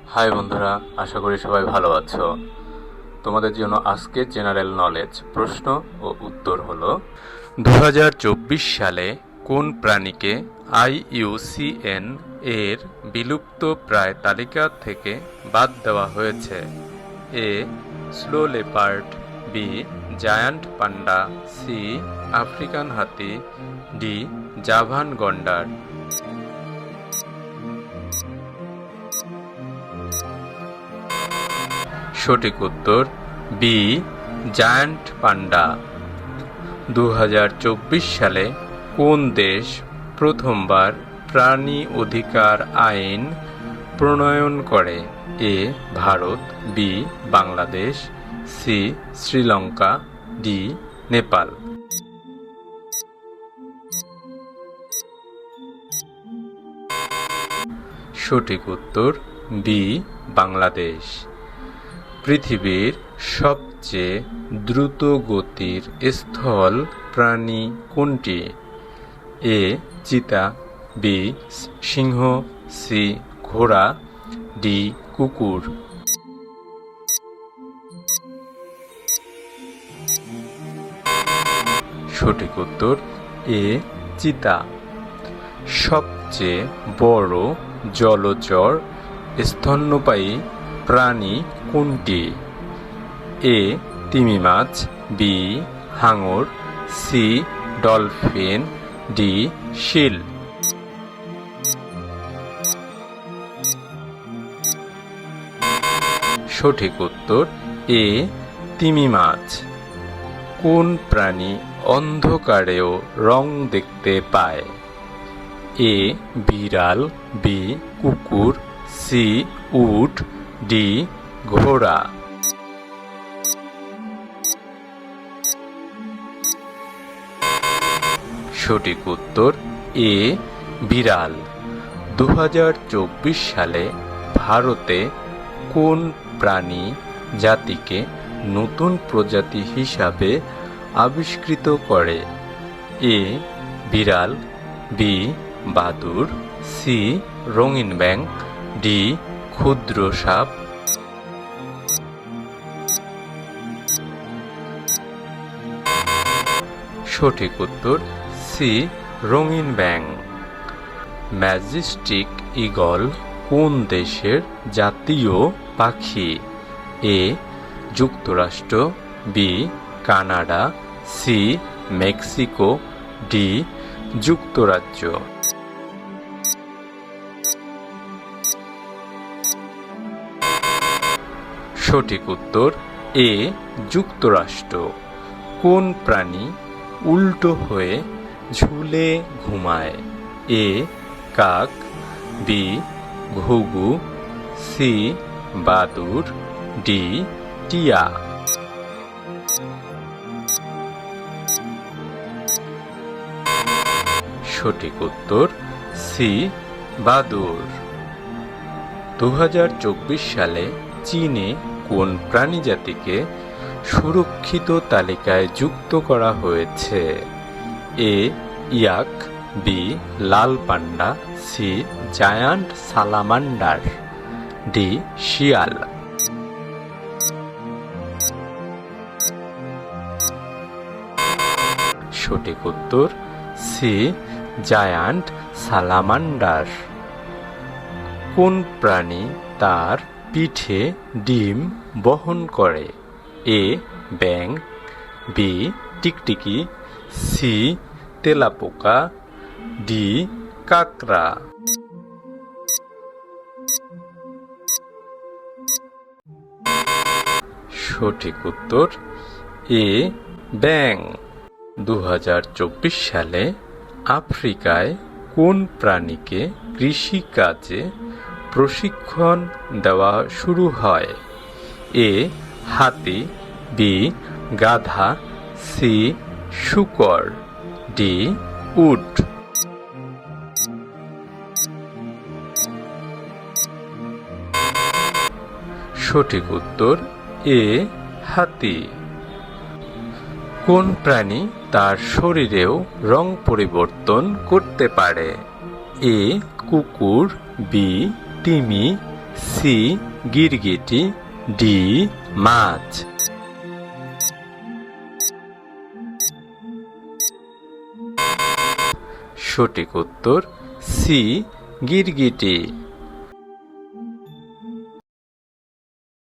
High বন্ধুরা, আশা করি সবাই ভালো আছো। তোমাদের জন্য আজকে জেনারেল নলেজ প্রশ্ন ও উত্তর হলো 2024 সালে কোন প্রাণীকে IUCN এর বিলুপ্ত প্রায় তালিকা থেকে বাদ দেওয়া হয়েছে? A slow leopard, B giant panda, C African হাতি, ডি জাভান গন্ডার। সঠিক উত্তর বি জায়ান্ট পান্ডা। 2024 সালে কোন দেশ প্রথমবার প্রাণী অধিকার আইন প্রণয়ন করে? A Bharat, B Bangladesh, C Sri Lanka, D Nepal. সঠিক উত্তর বি বাংলাদেশ। পৃথিবীর সবচেয়ে দ্রুত গতির স্থল প্রাণী কোনটি? এ চিতা, বি সিংহ, সি ঘোড়া, ডি কুকুর। সঠিক উত্তর এ চিতা। সবচেয়ে বড় জলচর স্তন্যপায়ী প্রাণী কোনটি? এ তিমি মাছ, বি হাঙর, সি ডলফিন, ডি শিল। সঠিক উত্তর এ তিমি মাছ। কোন প্রাণী অন্ধকারেও রং দেখতে পায়? এ বিড়াল, বি কুকুর, সি উট, ডি ঘোড়া। সঠিক উত্তর এ বিড়াল। 2024 সালে ভারতে কোন প্রাণী জাতিকে নতুন প্রজাতি হিসাবে আবিষ্কৃত করে? এ বিড়াল, বি বাদুড়, সি রঙিন ব্যাঙ, ডি ক্ষুদ্র সাপ। সঠিক উত্তর সি রঙিন ব্যাঙ। ম্যাজেস্টিক ঈগল কোন দেশের জাতীয় পাখি? এ যুক্তরাষ্ট্র, B Canada, C Mexico, D যুক্তরাজ্য। সঠিক উত্তর এ যুক্তরাষ্ট্র। কোন প্রাণী উল্টো হয়ে ঝুলে ঘুমায়? এ কাক, বি ঘুঘু, সি বাদুড়, ডি টিয়া। সঠিক উত্তর সি বাদুড়। 2024 সালে চীনে কোন প্রাণী জাতিকে সুরক্ষিত তালিকায় যুক্ত করা হয়েছে? এ ইয়াক, বি লাল পান্ডা, সি জায়ান্ট সালামান্ডার, ডি শিয়াল। সঠিক উত্তর সি জায়ান্ট সালামান্ডার। কোন প্রাণী তার পিঠে ডিম বহন করে? এ ব্যাঙ, বি টিকটিকি, সি তেলাপোকা, ডি কাকড়া। সঠিক উত্তর এ ব্যাঙ। 2024 সালে আফ্রিকায় কোন প্রাণীকে কৃষিকাজে প্রশিক্ষণ দেওয়া শুরু হয়? এ হাতি, বি গাধা, সি শূকর, ডি উট। সঠিক উত্তর এ হাতি। কোন প্রাণী তার শরীরেও রং পরিবর্তন করতে পারে? এ কুকুর, বি তিমি, সি গিরগিটি, ডি মাছ। সঠিক উত্তর সি গিরগিটি।